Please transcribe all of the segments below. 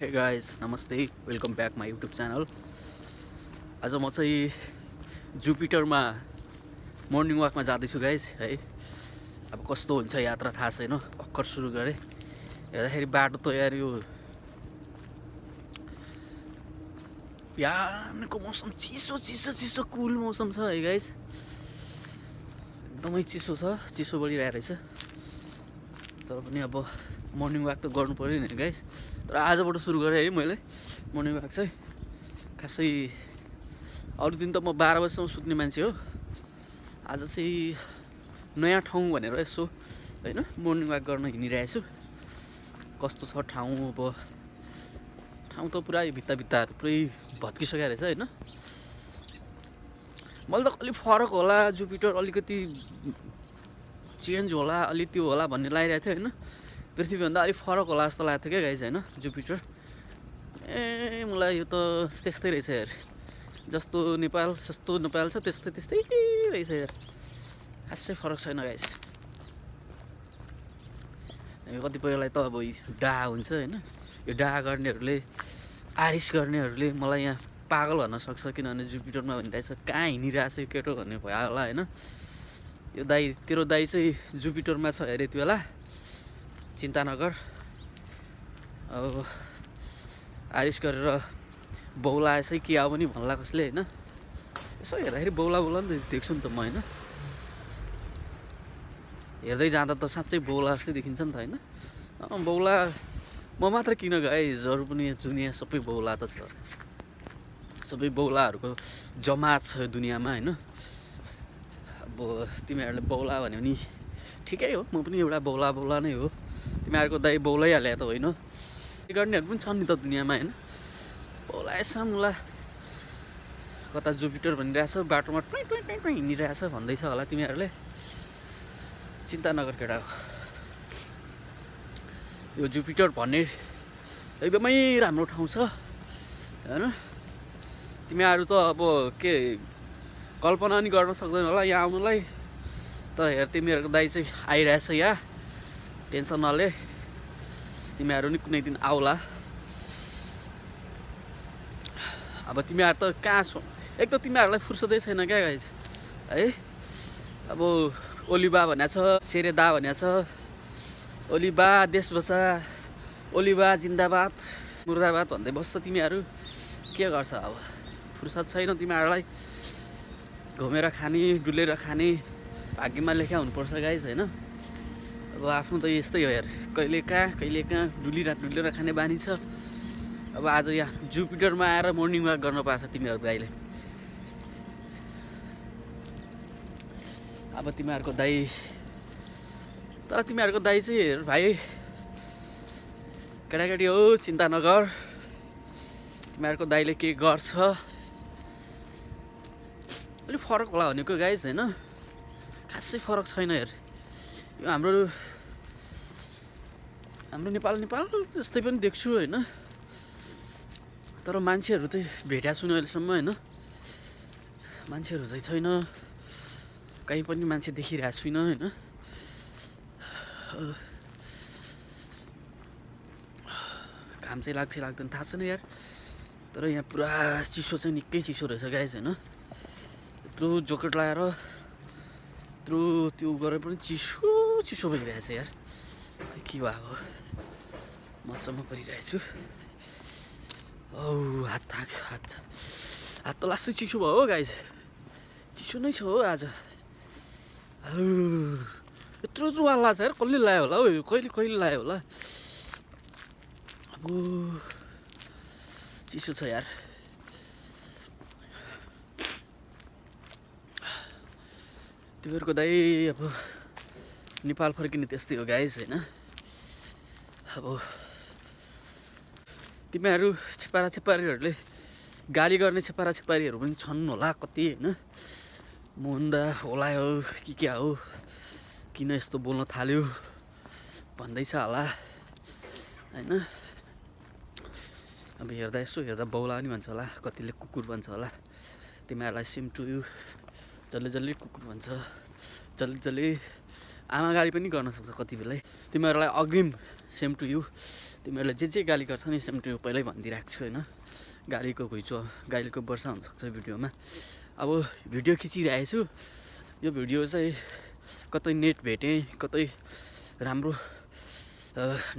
Hey guys नमस्ते welcome back my YouTube channel. आज म चाहिँ जुपिटरमा मर्निङ वाकमा जाँदैछु गाइस है। अब कस्तो हुन्छ यात्रा थाहा छैन, भर्खर सुरु गरेँ। हेर्दाखेरि बाटो त यार यो बिहानको मौसम चिसो चिसो चिसो कुल मौसम छ है गाइस, एकदमै चिसो छ, चिसो बढिरहेको रहेछ। तर पनि अब मर्निङ वाक त गर्नु पऱ्यो नि गाइस। तर आजबाट सुरु गरेँ है मैले मर्निङ वाक चाहिँ। खासै अरू दिन त म 12 बजीसम्म सुत्ने मान्छे हो। आज चाहिँ नयाँ ठाउँ भनेर यसो होइन मर्निङ वाक गर्न हिँडिरहेको छु। कस्तो छ ठाउँ, अब ठाउँ त पुरै भित्ताहरू पुरै भत्किसकेको रहेछ होइन। मैले त अलिक फरक होला, जुपिटर अलिकति चेन्ज होला, अलि त्यो होला भन्ने लागिरहेको थियो होइन। पृथ्वीभन्दा अलिक फरक होला जस्तो लागेको थियो क्या गाइस होइन जुपिटर। मलाई यो त त्यस्तै रहेछ यार, जस्तो नेपाल छ त्यस्तै रहेछ यार, खासै फरक छैन गाइस। कतिपयलाई त अब डाहा हुन्छ होइन, यो डाहा गर्नेहरूले, आरिस गर्नेहरूले मलाई यहाँ पागल भन्न सक्छ, किनभने जुपिटरमा भनिरहेछ कहाँ हिँडिरहेछ यो केटो भन्ने भयो होला होइन। यो दाई, तेरो दाई चाहिँ जुपिटरमा छ अरे यति बेला, चिन्ता नगर। अब आरिस गरेर बौला यसै के आऊ पनि भन्ला कसले होइन। यसो हेर्दाखेरि बौला नि त देख्छु नि त म होइन। हेर्दै जाँदा त साँच्चै बौला जस्तै देखिन्छ नि त होइन। बौला म मात्र किन गाइस, अरू पनि दुनियाँ सबै बौला त छ, सबै बौलाहरूको जमात छ दुनियाँमा होइन। अब तिमीहरूले बौला भन्यो भने ठिकै हो, म पनि एउटा बौला नै हो। तिमीहरूको दाइ बौलाइहाले त होइन, गर्नेहरू पनि छन् नि त दुनियाँमा होइन। बौलाएछ मुला कता जुपिटर भनिरहेछ, बाटोमा टुइ हिँडिरहेछ भन्दैछ होला तिमीहरूले। चिन्ता नगर केटा हो, यो जुपिटर भन्ने एकदमै राम्रो ठाउँ छ होइन। तिमीहरू त अब के कल्पना पनि गर्न सक्दैन होला यहाँ आउनुलाई। त हेर तिमीहरूको दाइ चाहिँ आइरहेछ यहाँ, टेन्सन नले, तिमीहरू नि कुनै दिन आउला। अब तिमीहरू त कहाँ छौ, एक त तिमीहरूलाई फुर्सदै छैन क्या गाइस है। अब ओलीबा भनेको छ, सेरेदा भनेको छ, ओलीबा देश बचा, ओलीबा जिन्दाबाद मुर्दाबाद भन्दै बस्छ। तिमीहरू के गर्छ अब, फुर्सद छैन तिमीहरूलाई। घुमेर खाने, डुलेर खाने भाग्यमा लेखा हुनुपर्छ गाइस होइन। अब आफ्नो त यस्तै हो यार, कहिले कहाँ डुलेर खाने बानी छ। अब आज यहाँ जुपिटरमा आएर मर्निङ वाक गर्न पाएको छ तिमीहरूको दाइले। अब तिमीहरूको दाइ, तर तिमीहरूको दाइ चाहिँ हेर भाइ, केटाकेटी हो चिन्ता नगर, तिमीहरूको दाइले के गर्छ। अलिक फरक होला भनेको गाइस होइन, खासै फरक छैन यार। यो हाम्रो नेपाल जस्तै पनि देख्छु होइन। तर मान्छेहरू चाहिँ भेटेको छुइनँ अहिलेसम्म होइन, मान्छेहरू चाहिँ छैन, कहीँ पनि मान्छे देखिरहेको छुइनँ होइन। घाम चाहिँ लाग्छ लाग्दैन थाहा छैन यार, तर यहाँ पुरा चिसो चाहिँ निकै चिसो रहेछ गाइस होइन। यत्रो ज्याकेट लगाएर यत्रो त्यो गरेर पनि चिसो भइरहेछ यार, के भएको मचम्म परिरहेछु। औ हात त लास्टै चिसो भयो हो गाइस, चिसो नै छ हो आज। यत्रो वाला छ यार, कसले लायो होला हौ, कहिले लायो होला। अब चिसो छ यार। तिमीहरूको दाइ अब नेपाल फर्किने त्यस्तै हो गाइस होइन। अब तिमीहरू छेपारीहरूले गाली गर्ने छेपारीहरू पनि छन् होला कति होइन। मुन्दा होला हो कि क्या हो, किन यस्तो बोल्न थाल्यो भन्दैछ होला होइन। अब हेर्दा बौला पनि भन्छ होला, कतिले कुकुर भन्छ होला। तिमीहरूलाई सेम टु यु, जसले कुकुर भन्छ, जसले आमा गाली पनि गर्न सक्छ कति बेला। तिमीहरूलाई अग्रिम सेम टु यु, तिमीहरूले जे गाली गर्छ नि सेमट्री पहिल्यै भनिदिइरहेको छु होइन। गालीको घुइँचो गालीको वर्षा हुनसक्छ भिडियोमा। अब भिडियो खिचिरहेको छु, यो भिडियो चाहिँ कतै नेट भेटेँ, कतै राम्रो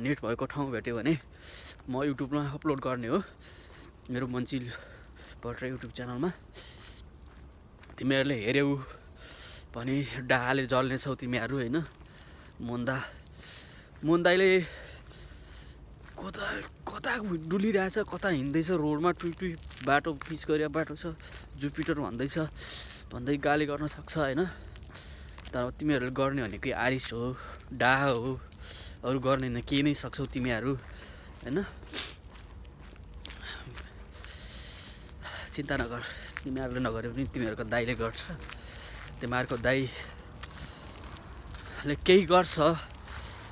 नेट भएको ठाउँ भेट्यो भने म युट्युबमा अपलोड गर्ने हो, मेरो मन्चिल भट्टराई युट्युब च्यानलमा। तिमीहरूले हेऱ्यौ भने डाहाले जल्नेछौ तिमीहरू होइन। मोन्दाले कता कता डुलिरहेछ, कता हिँड्दैछ रोडमा, टुई बाटो पिच गरे बाटो छ, जुपिटर भन्दै गाली गर्न सक्छ होइन। तर तिमीहरूले गर्ने भनेको आरिस हो, डाहा हो, अरू गर्ने न केही नै सक्छौ तिमीहरू होइन। चिन्ता नगर, तिमीहरूले नगरे पनि तिमीहरूको दाइले गर्छ। तिमीहरूको दाइले केही गर्छ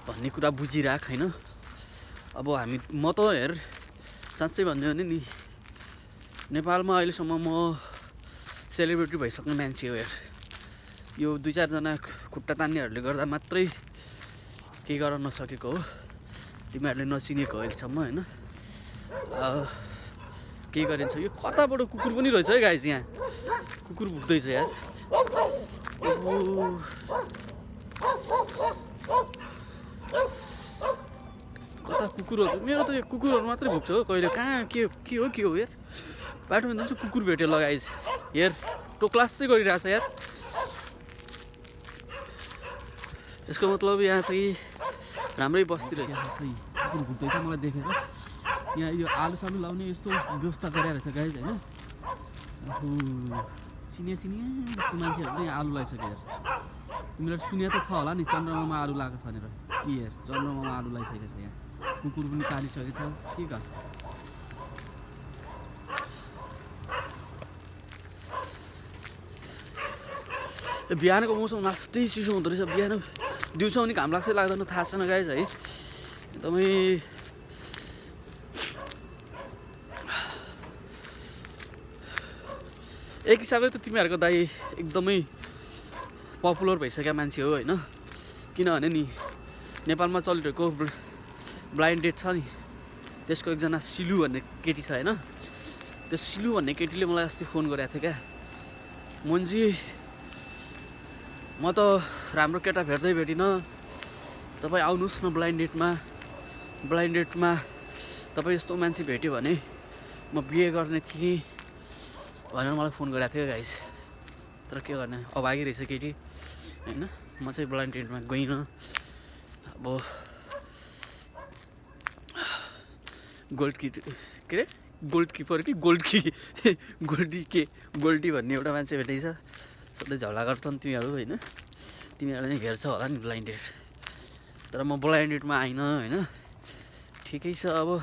भन्ने कुरा बुझिराख होइन। अब म त हेर साँच्चै भन्यो भने नि नेपालमा अहिलेसम्म म सेलिब्रिटी भइसक्ने मान्छे हो हेर। यो 2-4 जना खुट्टा तान्नेहरूले गर्दा मात्रै केही गर्न नसकेको हो, तिमीहरूले नचिनेको अहिलेसम्म होइन। केही गरिन्छ। यो कताबाट कुकुर पनि रहेछ है गाइस, यहाँ कुकुर भुक्दैछ यार। कता कुकुरहरू, मेरो त यो कुकुरहरू मात्रै भुक्छ हो कहिले, कहाँ के हो यार। बाटोमा जान्छु कुकुर भेट्यो लगाइस हेर, टोक्लास चाहिँ गरिरहेछ यार। यसको मतलब यहाँ चाहिँ राम्रै बस्ती रहेछ। कुकुर भुक्दैछ मलाई देखेर। यहाँ यो आलु लाउने यस्तो व्यवस्था गरेर रहेछ गाइस होइन। चिनिया जस्तो मान्छेहरू चाहिँ आलु लगाइसक्यो यार। तिमीलाई सुन्या त छ होला नि चन्द्रमामा आलु लगाएको छ भनेर। के यार चन्द्रमामा आलु लगाइसकेको छ यहाँ, कुकुर पनि कालिसकेको छ, के गर्छ। बिहानको मौसम लास्टै चिसो हुँदो रहेछ। बिहान दिउँसो पनि घाम लाग्छ लाग्दैन थाहा छैन गाइस है। एकदमै एक हिसाबले त तिमीहरूको दाइ एकदमै पपुलर भइसकेका मान्छे हो होइन। किनभने नि नेपालमा चलिरहेको ब्लाइन्ड डेट छ नि, त्यसको एकजना सिलु भन्ने केटी छ होइन। त्यो सिलु भन्ने केटीले मलाई अस्ति फोन गरेको थियो क्या, मन्जी म त राम्रो केटा भेटिनँ, तपाईँ आउनुहोस् न ब्लाइन्ड डेटमा तपाईँ यस्तो मान्छे भेट्यो भने म बिहे गर्ने थिएँ भनेर मलाई फोन गरेको थियो गाइस। तर के गर्ने, अभागी रहेछ केटी होइन। म चाहिँ ब्लाइन्ड डेटमा गइनँ। अब गोल्डी भन्ने एउटा मान्छे भेटेछ। सधैँ झगडा गर्छन् तिमीहरू होइन, तिमीहरूले नै हेर्छ होला नि ब्लाइन्ड डेट। तर म ब्लाइन्ड डेटमा आइनँ होइन। ठिकै छ, अब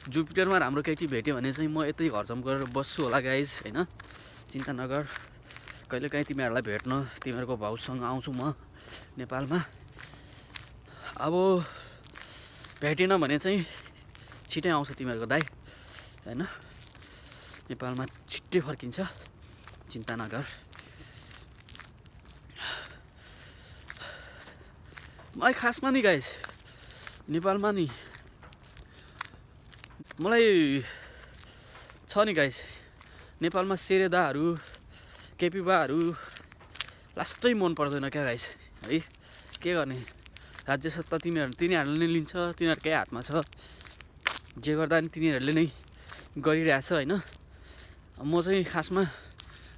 जुपिटरमा राम्रो केटी भेट्यो भने चाहिँ म यतै घरजम गरेर बस्छु होला गाइज होइन। चिन्ता नगर, कहिलेकाहीँ तिमीहरूलाई भेट्न तिमीहरूको भाउसँग आउँछु म नेपालमा। अब भेटेन भने चाहिँ छिटै आउँछ तिमीहरूको दाइ होइन। नेपालमा छिट्टै फर्किन्छ, चिन्ता नगर। मलाई खासमा नि गाइस नेपालमा नि मलाई छ नि गाइस, नेपालमा सेरेदाहरू केपिबाहरू लास्टै मन पर्दैन क्या गाइस है। के गर्ने, राज्य सत्ता तिनीहरूले नै लिन्छ, तिनीहरूकै हातमा छ। जे गर्दा नि तिनीहरूले नै गरिरहेछ होइन। म चाहिँ खासमा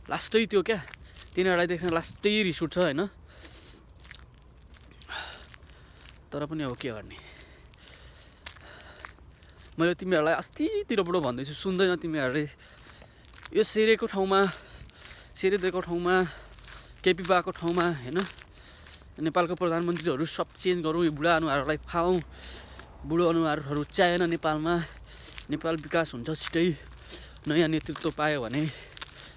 लास्टै त्यो क्या, तिनीहरूलाई देख्न लास्टै रिस उठ्छ होइन। तर पनि अब के गर्ने, मैले तिमीहरूलाई अस्तितिरबाट भन्दैछु सुन्दैन तिमीहरूले। यो सेरेदिएको ठाउँमा केपिबाको ठाउँमा होइन नेपालको प्रधानमन्त्रीहरू सब चेन्ज गरौँ, यो बुढा अनुहारहरूलाई फालौँ, बुढो अनुहारहरू चाहिएन नेपालमा। नेपाल विकास हुन्छ छिटै, नयाँ नेतृत्व पायो भने,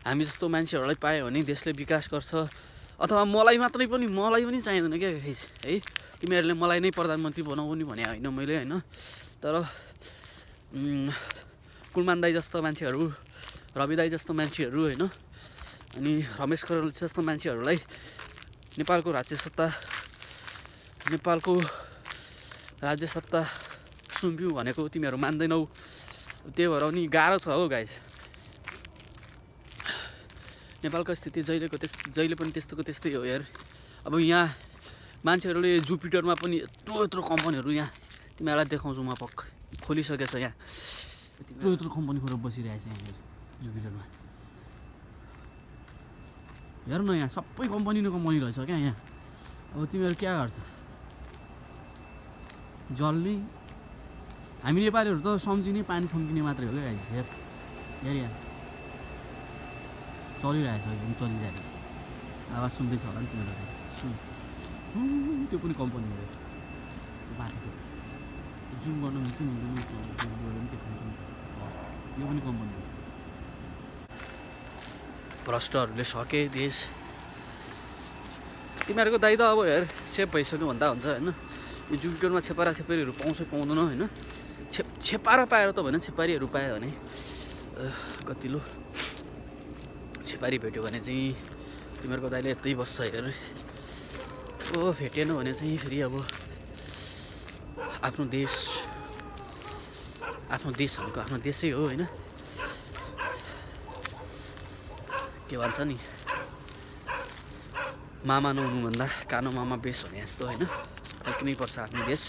हामी जस्तो मान्छेहरूलाई पायो भने देशले विकास गर्छ। अथवा मलाई पनि चाहिँदैन क्या है। तिमीहरूले मलाई नै प्रधानमन्त्री बनाउनु भने होइन मैले होइन। तर कुलमान दाई जस्तो मान्छेहरू, रवि दाई जस्तो मान्छेहरू होइन, अनि रमेश खरेल जस्तो मान्छेहरूलाई नेपालको राज्य सत्ता सुम्प्यौँ भनेको तिमीहरू मान्दैनौ। त्यही भएर नि गाह्रो छ हो गाइस। नेपालको स्थिति जहिले पनि त्यस्तोको त्यस्तै हो यार। अब यहाँ मान्छेहरूले जुपिटरमा पनि यत्रो कम्पनीहरू यहाँ तिमीहरूलाई देखाउँछु म पक्क खोलिसकेछ। यहाँ यत्रो कम्पनीहरू बसिरहेछ यहाँ जुपिटरमा। हेर न यहाँ सबै कम्पनी रहेछ क्या यहाँ। अब तिमीहरू क्या गर्छ? जल्ने हामी नेपालीहरू त सम्झिने पानी सम्झिने मात्रै हो क्या गाइस। हेर यहाँ चलिरहेछ, एकदम चलिरहेछ। आवाज सुन्दैछ होला नि तिमीहरू? सुन, त्यो पनि कम्पनी हो माथिको। जुम गर्न मिल्छ नि, जुम गरेर पनि देखाउँछ। यो पनि कम्पनी हो। भ्रष्टहरूले सके देश। तिमीहरूको दाइ त अब हेर सेफ भइसक्यो भन्दा हुन्छ होइन। यो जुपिटरमा छेपारीहरू पाउँछ पाउँदैन होइन। छेपारा पाएर त भएन, छेपारीहरू पायो भने कतिलो छेपारी भेट्यो भने चाहिँ तिमीहरूको दाइले यतै बस्छ हेर। ओ भेटेन भने चाहिँ फेरि अब आफ्नो देश भनेको आफ्नो देशै हो होइन। के भन्छ नि, मामा नहुनुभन्दा कानो मामा बेस भने जस्तो होइन। फर्किनै पर्छ आफ्नो देश।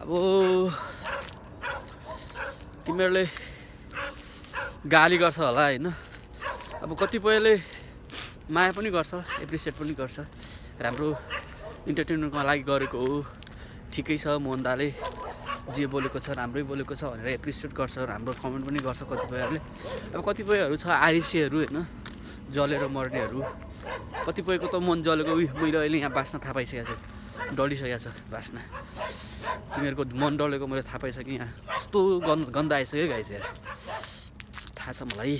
अब तिमीहरूले गाली गर्छ होला होइन। अब कतिपयले माया पनि गर्छ, एप्रिसिएट पनि गर्छ। राम्रो इन्टरटेनमेन्टको लागि गरेको हो, ठिकै छ। मोहन दाले जे बोलेको छ राम्रै बोलेको छ भनेर एप्रिसिएट गर्छ, राम्रो कमेन्ट पनि गर्छ कतिपयहरूले। अब कतिपयहरू छ आरिसेहरू होइन, जलेर मर्नेहरू। कतिपयको त मन जलेको मैले अहिले यहाँ बाँच्न थाहा पाइसकेको छु, डढिसकेको छ बाँच्न। तिमीहरूको मन डलेको मैले थाहा पाइसकेँ। यहाँ कस्तो गन्दा आइसक्यो गाइस यार, थाहा छ मलाई।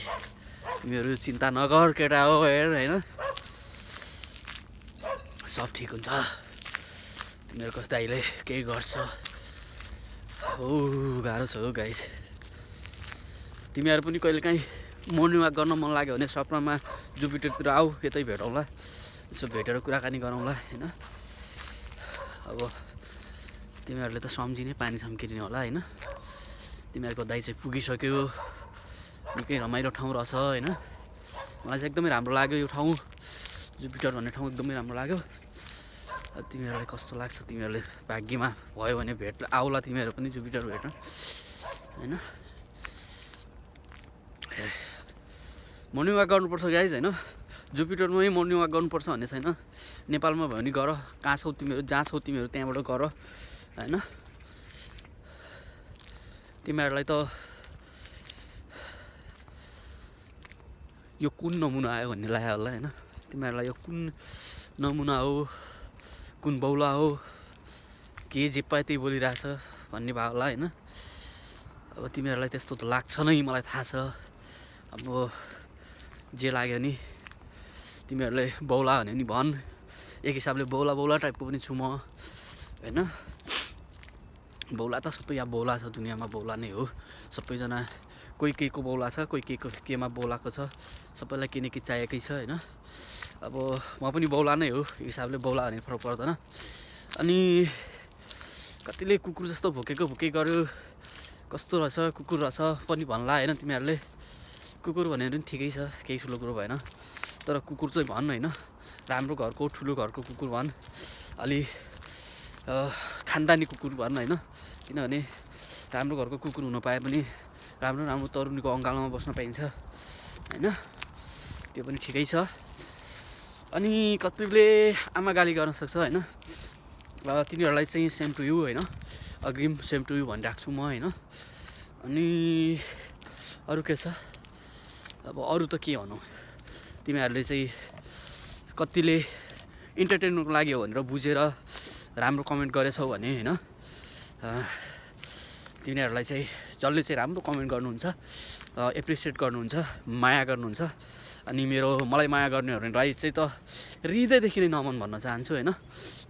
तिमीहरू चिन्ता नगर केटा हो हेर होइन, सब ठिक हुन्छ। तिमीहरूको दाइले केही गर्छ हो। गाह्रो छ हो गाइस। तिमीहरू पनि कहिलेकाहीँ मर्निङ वाक गर्न मन लाग्यो भने सपनामा जुपिटरतिर आऊ, यतै भेटौँला। यसो भेटेर कुराकानी गरौँला होइन। अब तिमीहरूले त सम्झिने पानी सम्किने होला होइन। तिमीहरूको दाइ चाहिँ पुगिसक्यो, निकै रमाइलो ठाउँ रहेछ होइन। मलाई चाहिँ एकदमै राम्रो लाग्यो यो ठाउँ, जुपिटर भन्ने ठाउँ एकदमै राम्रो लाग्यो। तिमीहरूलाई कस्तो लाग्छ? तिमीहरूले भाग्यमा भयो भने भेट आउला तिमीहरू पनि जुपिटर भेट्न होइन। मर्निङ वाक गर्नुपर्छ गाइज होइन। जुपिटरमै मर्निङ वाक गर्नुपर्छ भन्ने छैन। नेपालमा भयो भने गर, कहाँ छौ तिमीहरू, जहाँ छौ तिमीहरू त्यहाँबाट गर होइन। तिमीहरूलाई त यो कुन नमुना आयो भन्ने लाग्यो होला होइन। तिमीहरूलाई यो कुन नमुना हो, कुन बौला हो, के जे पाए त्यही बोलिरहेछ भन्ने भयो होला होइन। अब तिमीहरूलाई त्यस्तो त लाग्छ नै, मलाई थाहा छ। अब जे लाग्यो नि तिमीहरूले बौला भन्यो नि भन्। एक हिसाबले बौला टाइपको पनि छु म होइन। बौला त सबै यहाँ बौला छ, दुनियाँमा बौला नै हो सबैजना। कोही केहीको बौला छ, कोही केमा बौलाको छ। सबैलाई के न के चाहिएकै छ होइन। अब म पनि बौला नै हो एक हिसाबले, बौला भने फरक पर्दैन। अनि कतिले कुकुर जस्तो भुकेको गर्यो, कस्तो रहेछ कुकुर रहेछ पनि भन्ला होइन। तिमीहरूले कुकुर भनेर पनि ठिकै छ, केही ठुलो कुरो भएन। तर कुकुर चाहिँ भन् होइन, राम्रो घरको ठुलो घरको कुकुर भन्, अलि खानदानी कुकुर भन् होइन। किनभने राम्रो घरको कुकुर हुन पाए पनि राम्रो तरुनीको अङ्गालोमा बस्न पाइन्छ होइन। त्यो पनि ठिकै छ। अनि कतिले आमा गाली गर्न सक्छ होइन। तिनीहरूलाई चाहिँ सेम टु यु होइन, अग्रिम सेम टु यु भनिरहेको छु म होइन। अनि अरू के छ? अब अरू त के भनौँ, तिमीहरूले चाहिँ कतिले इन्टरटेनमेन्टको लागि हो भनेर बुझेर राम्रो कमेन्ट गरेछौ भने होइन, तिनीहरूलाई चाहिँ जसले चाहिँ राम्रो कमेन्ट गर्नुहुन्छ, एप्रिसिएट गर्नुहुन्छ, माया गर्नुहुन्छ। अनि मलाई माया गर्नेहरूलाई चाहिँ त हृदयदेखि नै नमन भन्न चाहन्छु होइन।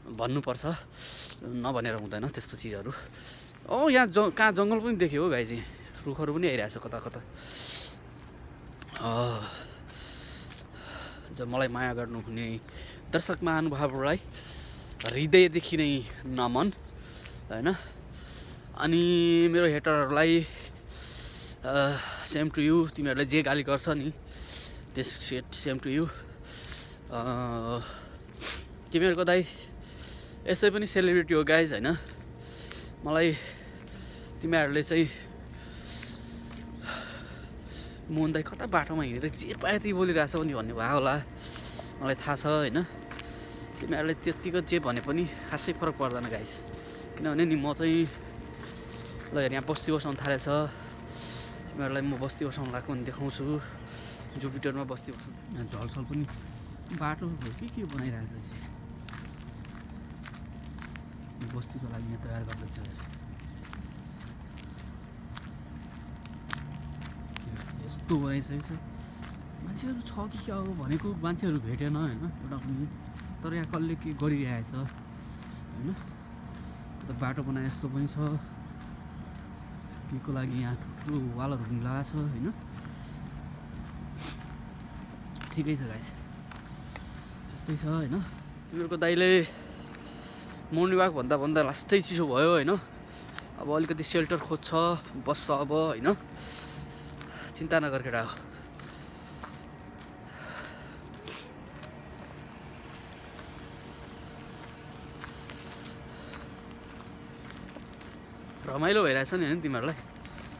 भन्नुपर्छ, नभनेर हुँदैन त्यस्तो चिजहरू। यहाँ कहाँ जङ्गल पनि देख्यो हो गाइज, रुखहरू पनि आइरहेछ कता। मलाई माया गर्नुहुने दर्शक महानुभावहरूलाई हृदयदेखि नै नमन होइन। अनि मेरो हेटरहरूलाई सेम टु यु, तिमीहरूले जे गाली गर्छ नि त्यस सेम टु यु। तिमीहरूको दाइ यसै पनि सेलिब्रिटी हो गाइज होइन। मलाई तिमीहरूले चाहिँ मोहन दाइ कता बाटोमा हिँडेर जे पायो त्यही बोलिरहेछ नि भन्ने भयो होला, मलाई थाहा छ होइन। तिमीहरूले त्यत्तिको जे भने पनि खासै फरक पर्दैन गाइज, किनभने नि म चाहिँ ल हेर यहाँ बस्ती बसाउनु थालेछ। तिमीहरूलाई म बस्ती बसाउनु लगाएको भने देखाउँछु। जुपिटरमा बस्ती बस्नु यहाँ ढलसल पनि बाटो के बनाइरहेछ बस्तीको लागि यहाँ तयार गर्दैछ। यस्तो बनाइसकेको छ, मान्छेहरू छ कि क्या हो भनेको मान्छेहरू भेटेन होइन एउटा पनि, तर यहाँ कसले के गरिरहेछ होइन। बाटो बनाए जस्तो पनि छ, के को लागि यहाँ ठुल्ठुलो वालहरू पनि लगाएको छ होइन। ठिकै छ गाइस, यस्तै छ होइन। तिमीहरूको दाइले मर्निङ वाक भन्दा भन्दा लास्टै चिसो भयो होइन। अब अलिकति सेल्टर खोज्छ, बस्छ अब होइन। चिन्ता नगर केटा हो। रमाइलो भइरहेछ नि होइन तिमीहरूलाई।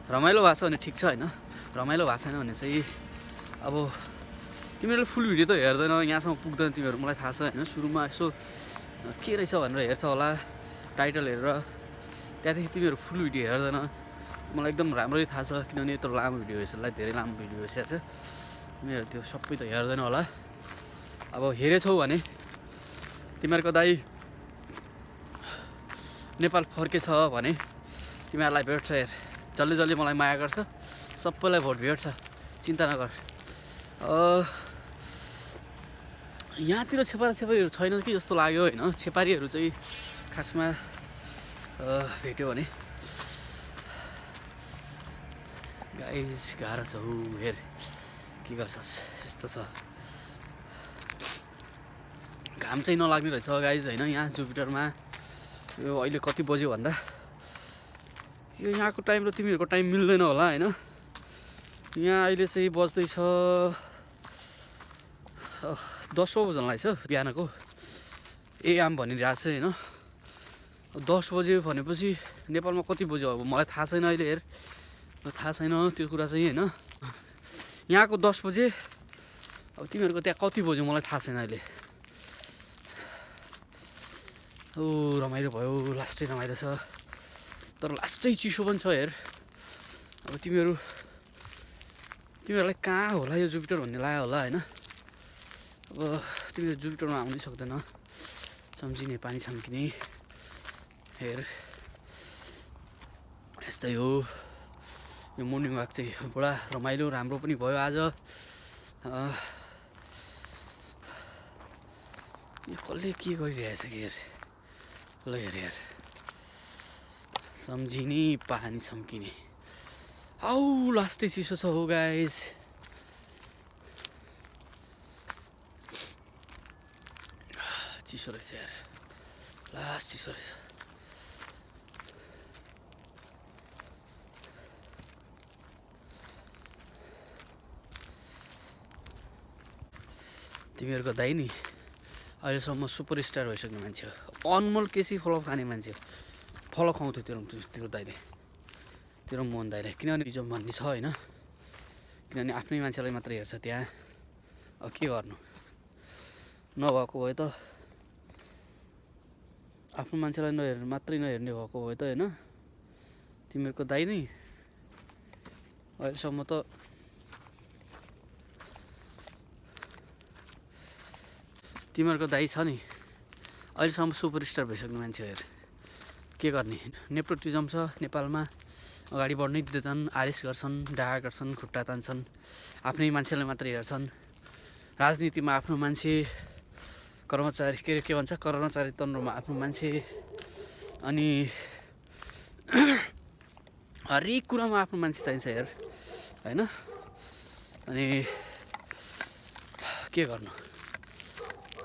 रमाइलो भएको छ भने ठिक छ होइन, रमाइलो भएको छैन भने चाहिँ अब तिमीहरूले फुल भिडियो त हेर्दैन, यहाँसम्म पुग्दैन तिमीहरू, मलाई थाहा छ होइन। सुरुमा यसो के रहेछ भनेर हेर्छ होला टाइटल हेरेर, त्यहाँदेखि तिमीहरू फुल भिडियो हेर्दैन। मलाई एकदम राम्ररी थाहा छ, किनभने यत्रो लामो भिडियो यसलाई धेरै लामो भिडियो भइसकेको छ। तिमीहरू त्यो सबै त हेर्दैन होला। अब हेरेछौ भने तिमीहरूको दाइ नेपाल फर्केछ भने तिमीहरूलाई भेट्छ हेर, जसले जसले मलाई माया गर्छ सबैलाई भोट भेट्छ, चिन्ता नगर। यहाँतिर छेपारीहरू छैन कि जस्तो लाग्यो होइन। छेपारीहरू चाहिँ खासमा भेट्यो भने गाइस गाह्रो छ हौ। हेर के गर्छस्, यस्तो छ। घाम चाहिँ नलाग्ने रहेछ गाइस होइन यहाँ जुपिटरमा। यो अहिले कति बज्यो भन्दा यो यहाँको टाइम र तिमीहरूको टाइम मिल्दैन होला होइन। यहाँ अहिले चाहिँ बज्दैछ 10 बज्न लागेछ बिहानको AM भनिरहेको छ होइन। 10 बज्यो भनेपछि नेपालमा कति बज्यो अब मलाई थाहा छैन अहिले। हेर थाहा छैन त्यो कुरा चाहिँ होइन। यहाँको 10 बजे, अब तिमीहरूको त्यहाँ कति बज्यो मलाई थाहा छैन अहिले। रमाइलो भयो, लास्टै रमाइलो छ, तर लास्टै चिसो पनि छ हेर। अब तिमीहरूलाई कहाँ होला यो जुपिटर भन्ने लाग्यो होला होइन। अब तिमीहरू जुपिटरमा आउनै सक्दैन, सम्झिने पानी छम्किने। हेर यस्तै हो यो मर्निङ वाक चाहिँ, बडा रमाइलो राम्रो पनि भयो आज। यो कसले के गरिरहेछ कि हेर, ल हेर सम्झिने पानी छम्किने। आउ लास्टै चिसो छ हो गाइस। चिसो रहेछ यार, लास्ट चिसो रहेछ। तिमीहरूको दाइ नि अहिलेसम्म सुपरस्टार भइसक्ने मान्छे हो। अनमोल केसी फलो खाने मान्छे हो। फलो खुवाउँथ्यो तेरो दाइले, तेरो मोहन दाइले, किनभने हिजो भन्ने छ होइन। किनभने आफ्नै मान्छेलाई मात्रै हेर्छ त्यहाँ। अब के गर्नु, नभएको भए त आफ्नो मान्छेलाई मात्रै नहेर्ने भएको भए त होइन। तिमीहरूको दाइ नै अहिलेसम्म त तिमीहरूको दाइ छ नि अहिलेसम्म सुपरस्टार भइसक्ने मान्छे हेर। के गर्ने, नेपोटिजम छ नेपालमा, अगाडि बढ्नै दिँदैछन्। आरिस गर्छन्, डाहा गर्छन्, खुट्टा तान्छन्, आफ्नै मान्छेलाई मात्रै हेर्छन्। राजनीतिमा आफ्नो मान्छे, कर्मचारी के भन्छ कर्मचारी तन्त्रमा आफ्नो मान्छे, अनि हरेक कुरामा आफ्नो मान्छे चाहिन्छ हेर होइन। अनि के गर्नु,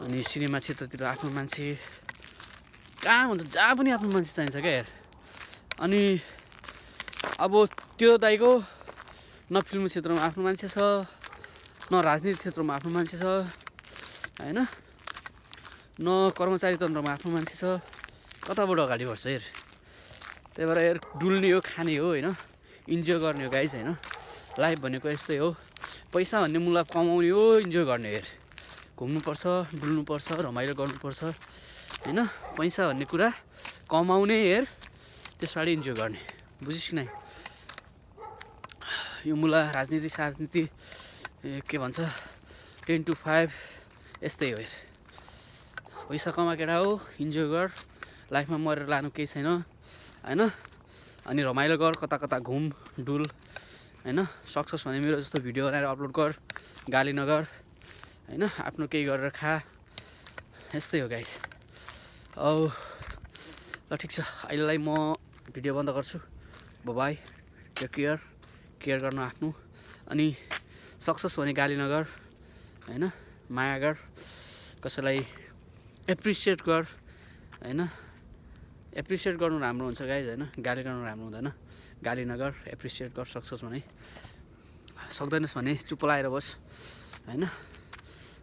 अनि सिनेमा क्षेत्रतिर आफ्नो मान्छे, कहाँ हुन्छ जहाँ पनि आफ्नो मान्छे चाहिन्छ क्या हेर। अनि अब त्यो दाइको न फिल्म क्षेत्रमा आफ्नो मान्छे छ, न राजनीति क्षेत्रमा आफ्नो मान्छे छ होइन, न कर्मचारी तन्त्रमा आफ्नो मान्छे छ, कताबाट अगाडि बढ्छ हेर। त्यही भएर हेर डुल्ने हो, खाने हो होइन, इन्जोय गर्ने हो गाइज होइन। लाइफ भनेको यस्तै हो, पैसा भन्ने मुला कमाउने हो, इन्जोय गर्ने हेर। घुम्नुपर्छ, डुल्नुपर्छ, रमाइलो गर्नुपर्छ होइन। पैसा भन्ने कुरा कमाउने हेर, त्यसबाट इन्जोय गर्ने, बुझिस् कि नै। यो मुला राजनीति साजनीति के भन्छ 10 to 5 यस्तै हो हेर। पैसा कमा केटा हो, इन्जोय गर, लाइफमा मरेर लानु केही छैन होइन। अनि रमाइलो गर, कता कता घुम डुल होइन। सक्छस् भने मेरो जस्तो भिडियो बनाएर अपलोड गर, गाली नगर होइन, आफ्नो केही गरेर खा, यस्तै हो गाइस। औ ल ठिक छ, अहिलेलाई म भिडियो बन्द गर्छु। बाई, टेक केयर गर्नु आफ्नो। अनि सक्छस् भने गाली नगर होइन, माया गर, कसैलाई एप्रिसिएट गर होइन। एप्रिसिएट गर्नु राम्रो हुन्छ गाइज होइन, गाली गर्नु राम्रो हुँदैन। गाली नगर, एप्रिसिएट गर सक्छस् भने। सक्दैनस् भने चुप लाएर बस होइन।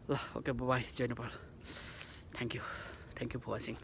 ल ओके बाई, जय Nepal. Thank you for watching.